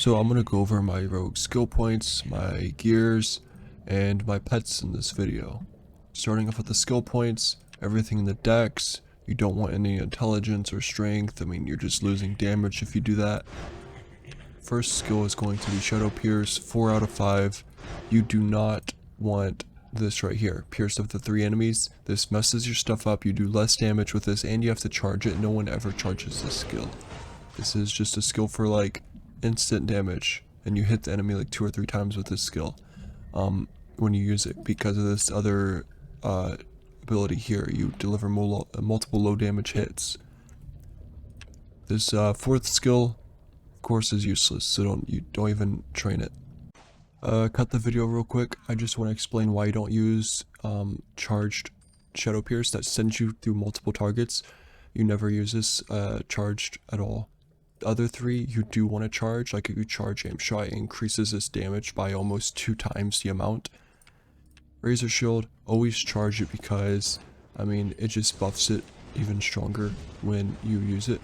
So I'm going to go over my rogue skill points, my gears, and my pets in this video. Starting off with the skill points, everything in the dex, you don't want any intelligence or strength. I mean, you're just losing damage if you do that. First skill is going to be Shadow Pierce, 4 out of 5. You do not want this right here, Pierce of the 3 enemies. This messes your stuff up, you do less damage with this, and you have to charge it. No one ever charges this skill. This is just a skill for like instant damage, and you hit the enemy like 2 or 3 times with this skill when you use it, because of this other ability here. You deliver multiple low damage hits. This fourth skill, of course, is useless, so you don't even train it. Cut the video real quick. I just want to explain why you don't use charged Shadow Pierce that sends you through multiple targets. You never use this charged at all. The other 3 you do want to charge. Like if you charge aim shot, it increases this damage by almost 2 times the amount. Razor Shield, always charge it because, I mean, it just buffs it even stronger when you use it.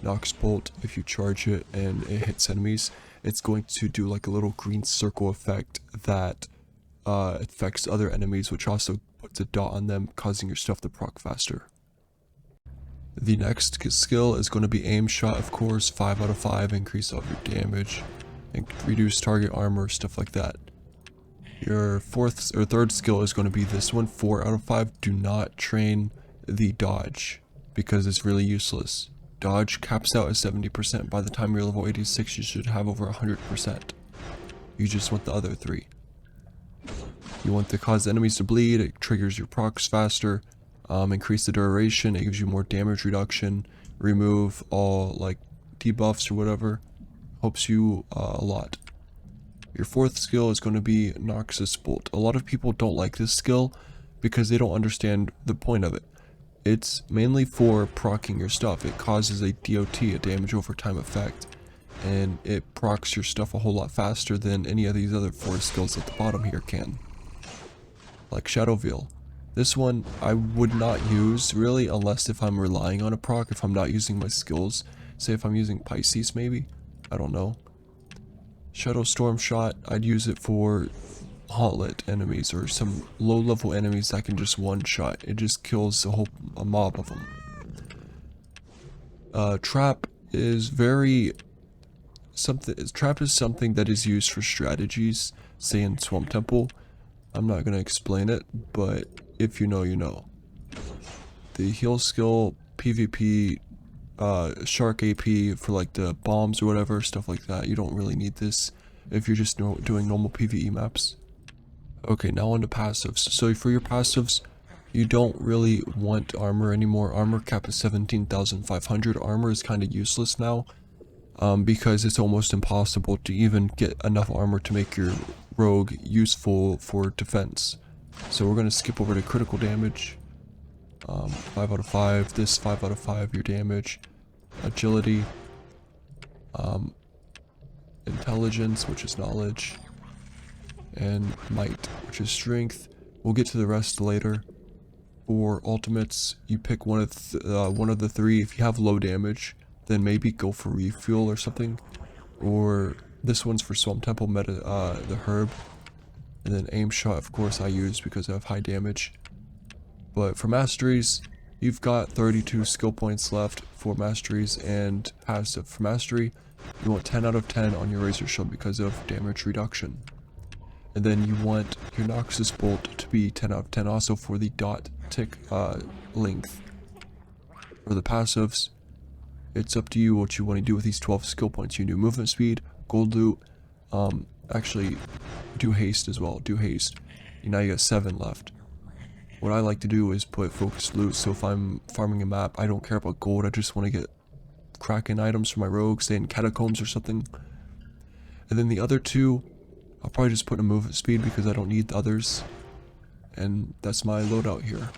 Nox Bolt, if you charge it and it hits enemies, it's going to do like a little green circle effect that affects other enemies, which also puts a dot on them, causing your stuff to proc faster. The next skill is going to be aim shot, of course, 5 out of 5, increase all your damage, and reduce target armor, stuff like that. Your third skill is going to be this one, 4 out of 5. Do not train the dodge, because it's really useless. Dodge caps out at 70%. By the time you're level 86, you should have over 100%. You just want the other 3. You want to cause enemies to bleed, it triggers your procs faster. Increase the duration, it gives you more damage reduction, remove all like debuffs or whatever, helps you a lot. Your fourth skill is going to be Noxus Bolt. A lot of people don't like this skill because they don't understand the point of it. It's mainly for proccing your stuff. It causes a DOT, a damage over time effect, and it procs your stuff a whole lot faster than any of these other 4 skills at the bottom here can. Like Shadow Veil. This one I would not use really unless if I'm relying on a proc, if I'm not using my skills. Say if I'm using Pisces maybe, I don't know. Shadow Storm Shot, I'd use it for Hauntlet enemies or some low level enemies that can just one shot. It just kills a mob of them. Trap is Trap is something that is used for strategies, say in Swamp Temple. I'm not gonna explain it, but if you know, you know. The heal skill, PvP, Shark AP for like the bombs or whatever, stuff like that. You don't really need this if you're just doing normal PvE maps. Okay, now on to passives. So for your passives, you don't really want armor anymore. Armor cap is 17,500. Armor is kind of useless now, because it's almost impossible to even get enough armor to make your rogue useful for defense. So we're going to skip over to critical damage. 5 out of 5, this 5 out of 5, your damage. Agility. Intelligence, which is knowledge. And might, which is strength. We'll get to the rest later. For ultimates, you pick one of the 3. If you have low damage, then maybe go for refuel or something. Or this one's for Swamp Temple the herb. And then aim shot, of course, I use because I have high damage. But for masteries, you've got 32 skill points left for masteries and passive. For mastery, you want 10 out of 10 on your Razor Shield because of damage reduction. And then you want your Noxus Bolt to be 10 out of 10 also for the dot tick length. For the passives, it's up to you what you want to do with these 12 skill points. You can do movement speed, gold loot, actually do haste as well, do haste. Now you got 7 left. What I like to do is put focused loot, so if I'm farming a map, I don't care about gold, I just want to get Kraken items for my rogue, say in catacombs or something. And then the other 2, I'll probably just put in movement speed because I don't need the others. And that's my loadout here.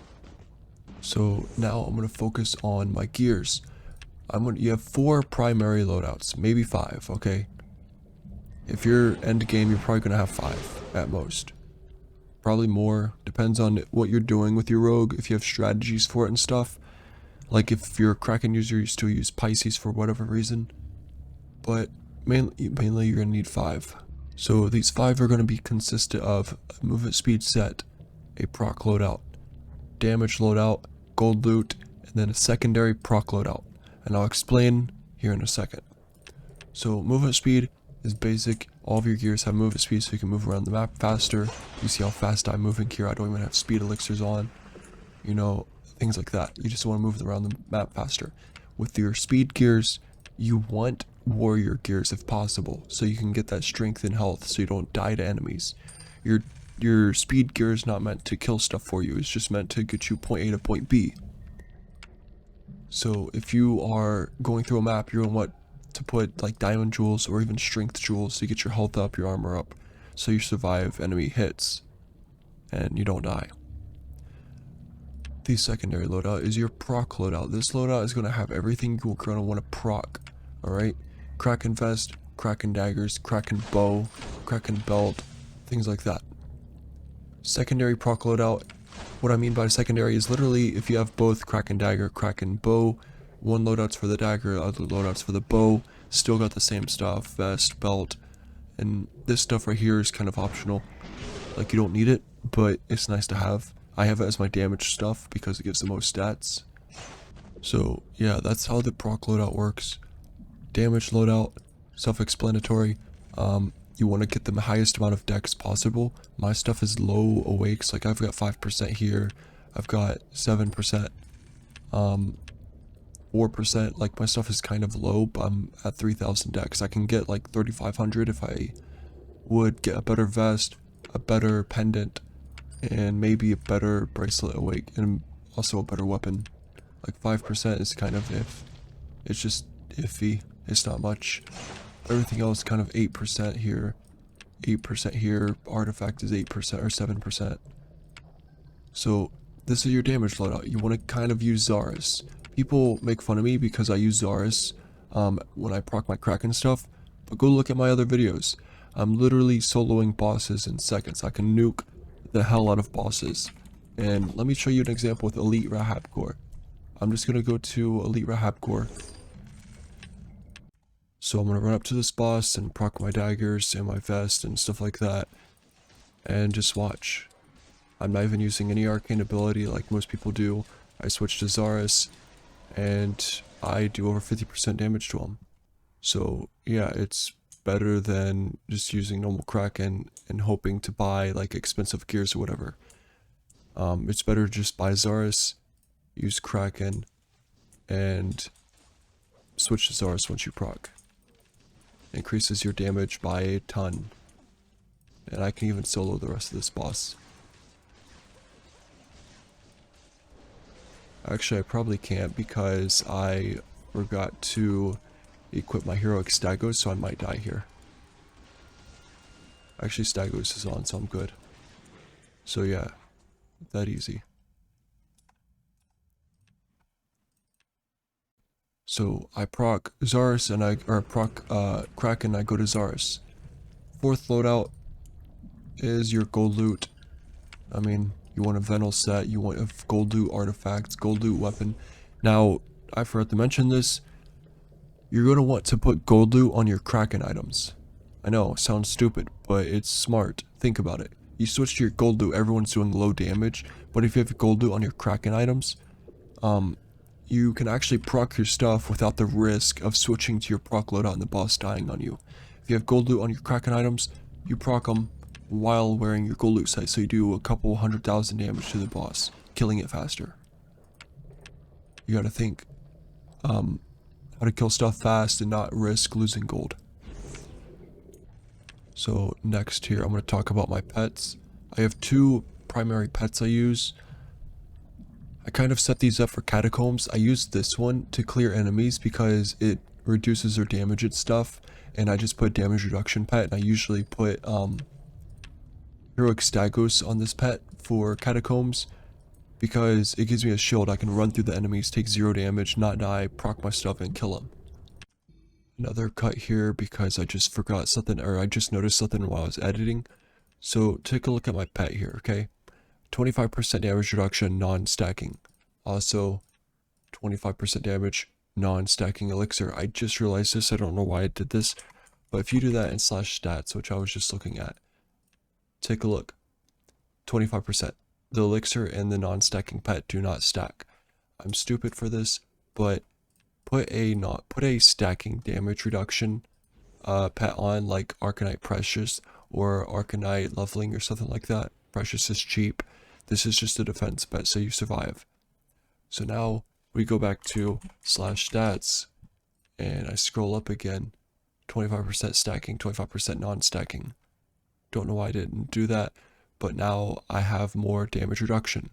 So now I'm going to focus on my gears. You have 4 primary loadouts, maybe 5, okay? If you're end game, you're probably going to have 5 at most. Probably more, depends on what you're doing with your rogue, if you have strategies for it and stuff. Like if you're a Kraken user, you still use Pisces for whatever reason. But mainly you're gonna need 5. So these 5 are gonna be consistent of a movement speed set, a proc loadout, damage loadout, gold loot, and then a secondary proc loadout. And I'll explain here in a second. So movement speed is basic. All of your gears have movement speed so you can move around the map faster. You see how fast I'm moving here. I don't even have speed elixirs on. You know, things like that. You just want to move around the map faster. With your speed gears, you want warrior gears if possible, so you can get that strength and health so you don't die to enemies. Your speed gear is not meant to kill stuff for you. It's just meant to get you point A to point B. So if you are going through a map, you're going to want to put like diamond jewels or even strength jewels to get your health up, your armor up, so you survive enemy hits and you don't die. The secondary loadout is your proc loadout. This loadout is going to have everything you're going to want to proc. Alright? Kraken vest, Kraken daggers, Kraken bow, Kraken belt, things like that. Secondary proc loadout. What I mean by secondary is literally if you have both Kraken dagger, Kraken bow, one loadout's for the dagger, other loadout's for the bow, still got the same stuff, vest, belt, and this stuff right here is kind of optional. Like, you don't need it, but it's nice to have. I have it as my damage stuff because it gives the most stats. So yeah, that's how the proc loadout works. Damage loadout, self-explanatory. You want to get the highest amount of dex possible. My stuff is low awakes, like I've got 5% here, I've got 7%, 4%, like my stuff is kind of low, but I'm at 3000 dex. I can get like 3500 if I would get a better vest, a better pendant, and maybe a better bracelet awake, and also a better weapon. Like 5% is kind of it's just iffy, it's not much. Everything else kind of 8% here, 8% here, artifact is 8% or 7%. So this is your damage loadout. You want to kind of use Zaris. People make fun of me because I use Zaris when I proc my Kraken stuff, but go look at my other videos. I'm literally soloing bosses in seconds. I can nuke the hell out of bosses. And let me show you an example with Elite Rahab Core. I'm just gonna go to Elite Rahab Core. So I'm gonna run up to this boss and proc my daggers and my vest and stuff like that, and just watch. I'm not even using any arcane ability like most people do. I switch to Zaris, and I do over 50% damage to him. So yeah, it's better than just using normal Kraken and hoping to buy like expensive gears or whatever. It's better to just buy Zaris, use Kraken, and switch to Zaris once you proc. Increases your damage by a ton. And I can even solo the rest of this boss. Actually, I probably can't because I forgot to equip my heroic Stagos, so I might die here. Actually, Stagos is on, so I'm good. So yeah, that easy. So I proc Zaris and proc Kraken, I go to Zaris. Fourth loadout is your gold loot. I mean, you want a Venal set, you want a gold loot artifacts, gold loot weapon. Now, I forgot to mention this. You're going to want to put gold loot on your Kraken items. I know, sounds stupid, but it's smart. Think about it. You switch to your gold loot, everyone's doing low damage, but if you have gold loot on your Kraken items, you can actually proc your stuff without the risk of switching to your proc loadout and the boss dying on you. If you have gold loot on your Kraken items, you proc them while wearing your gold loot set, so you do a couple 100,000 damage to the boss, killing it faster. You gotta think how to kill stuff fast and not risk losing gold. So next here, I'm going to talk about my pets. I have 2 primary pets I use. I kind of set these up for catacombs. I use this one to clear enemies because it reduces their damage and stuff, and I just put damage reduction pet, and I usually put heroic Stagos on this pet for catacombs because it gives me a shield. I can run through the enemies, take 0 damage, not die, proc my stuff, and kill them. Another cut here because I just forgot something, or I just noticed something while I was editing. So take a look at my pet here, okay? 25% damage reduction, non-stacking. Also, 25% damage, non-stacking elixir. I just realized this, I don't know why I did this. But if you do that in /stats, which I was just looking at, take a look. 25%. The elixir and the non-stacking pet do not stack. I'm stupid for this, but put a stacking damage reduction pet on, like Arcanite Precious or Arcanite Leveling or something like that. Precious is cheap. This is just a defense pet, so you survive. So now we go back to /stats and I scroll up again. 25% stacking, 25% non-stacking. Don't know why I didn't do that, but now I have more damage reduction.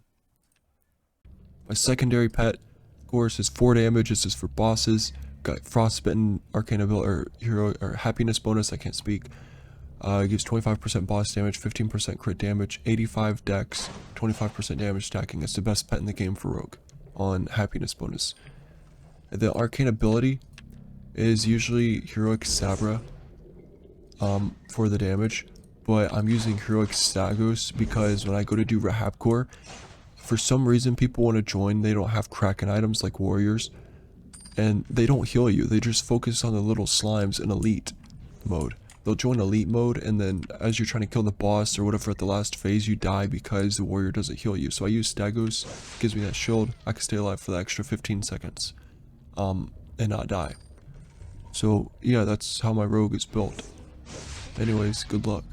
My secondary pet, of course, is 4 damage. This is for bosses. Got Frostbitten, Arcane ability, or hero, or happiness bonus. I can't speak. It gives 25% boss damage, 15% crit damage, 85 dex, 25% damage stacking. It's the best pet in the game for Rogue on happiness bonus. The Arcane ability is usually Heroic Sabra for the damage, but I'm using Heroic Stagos because when I go to do Rahab Core, for some reason people want to join, they don't have Kraken items like warriors, and they don't heal you, they just focus on the little slimes in elite mode. They'll join elite mode, and then as you're trying to kill the boss or whatever at the last phase, you die because the warrior doesn't heal you. So I use Stagos, gives me that shield, I can stay alive for the extra 15 seconds, and not die. So yeah, that's how my rogue is built. Anyways, good luck.